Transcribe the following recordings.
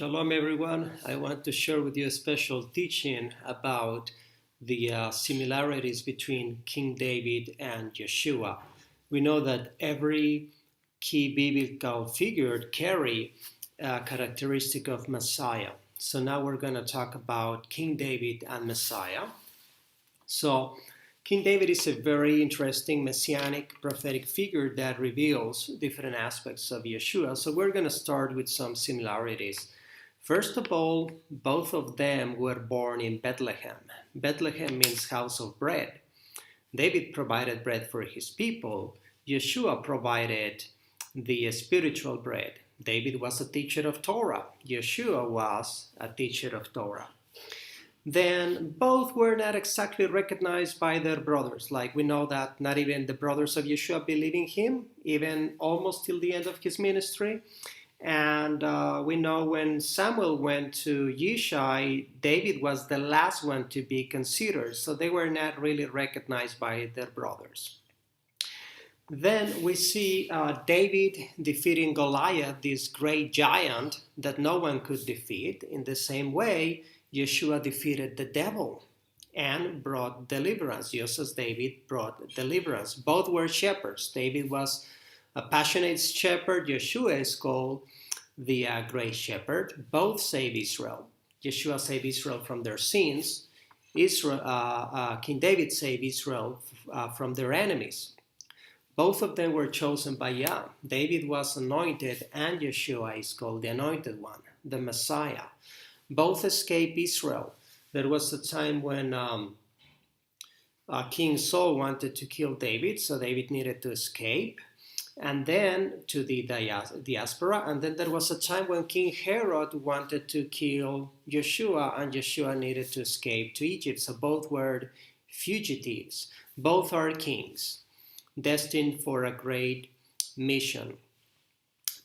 Shalom everyone. I want to share with you a special teaching about the similarities between King David and Yeshua. We know that every key biblical figure carry a characteristic of Messiah. So now we're going to talk about King David and Messiah. So King David is a very interesting messianic prophetic figure that reveals different aspects of Yeshua. So we're going to start with some similarities. First of all, both of them were born in Bethlehem. Bethlehem means house of bread. David provided bread for his people. Yeshua provided the spiritual bread. David was a teacher of Torah. Yeshua was a teacher of Torah. Then both were not exactly recognized by their brothers. Like we know that not even the brothers of Yeshua believe in him, even almost till the end of his ministry. And we know when Samuel went to Yeshua, David was the last one to be considered. So they were not really recognized by their brothers. Then we see David defeating Goliath, this great giant that no one could defeat. In the same way, Yeshua defeated the devil and brought deliverance, just as David brought deliverance. Both were shepherds. David was a passionate shepherd. Yeshua is called the great shepherd. Both save Israel. Yeshua saved Israel from their sins. King David saved Israel from their enemies. Both of them were chosen by Yah. David was anointed, and Yeshua is called the Anointed One, the Messiah. Both escaped Israel. There was a time when King Saul wanted to kill David, so David needed to escape, and then to the diaspora. And then there was a time when King Herod wanted to kill Yeshua, and Yeshua needed to escape to Egypt. So both were fugitives. Both are kings, destined for a great mission.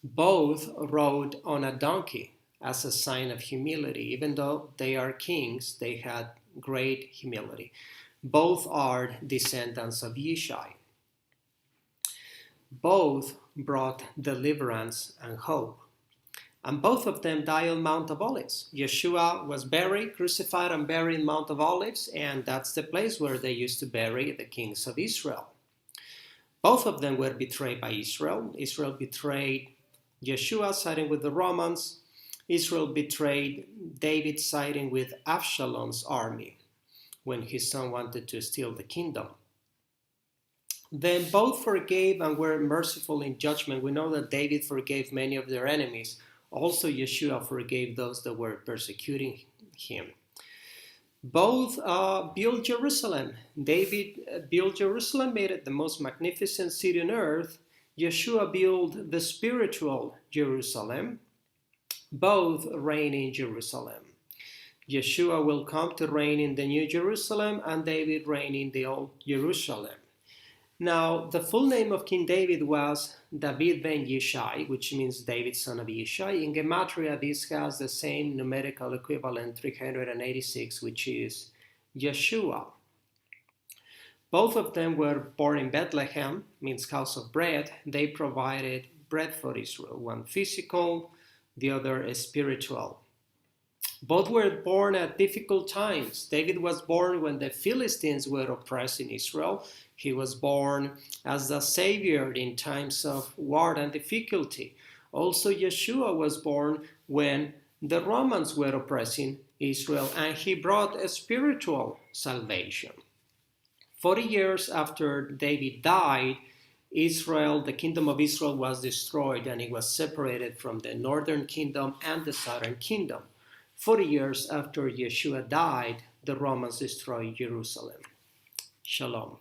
Both rode on a donkey as a sign of humility. Even though they are kings, they had great humility. Both are descendants of Yeshua. Both brought deliverance and hope. And both of them died on Mount of Olives. Yeshua was buried, crucified, and buried in Mount of Olives, and that's the place where they used to bury the kings of Israel. Both of them were betrayed by Israel. Israel betrayed Yeshua, siding with the Romans. Israel betrayed David, siding with Absalom's army when his son wanted to steal the kingdom. Then both forgave and were merciful in judgment. We know that David forgave many of their enemies. Also, Yeshua forgave those that were persecuting him. Both built Jerusalem. David built Jerusalem, made it the most magnificent city on earth. Yeshua built the spiritual Jerusalem. Both reign in Jerusalem. Yeshua will come to reign in the New Jerusalem, and David reign in the Old Jerusalem. Now, the full name of King David was David ben Yeshai, which means David, son of Yeshai. In Gematria, this has the same numerical equivalent, 386, which is Yeshua. Both of them were born in Bethlehem, means house of bread. They provided bread for Israel, one physical, the other spiritual. Both were born at difficult times. David was born when the Philistines were oppressing Israel. He was born as the savior in times of war and difficulty. Also, Yeshua was born when the Romans were oppressing Israel, and he brought a spiritual salvation. 40 years after David died, Israel, the kingdom of Israel, was destroyed, and it was separated from the northern kingdom and the southern kingdom. 40 years after Yeshua died, the Romans destroyed Jerusalem. Shalom.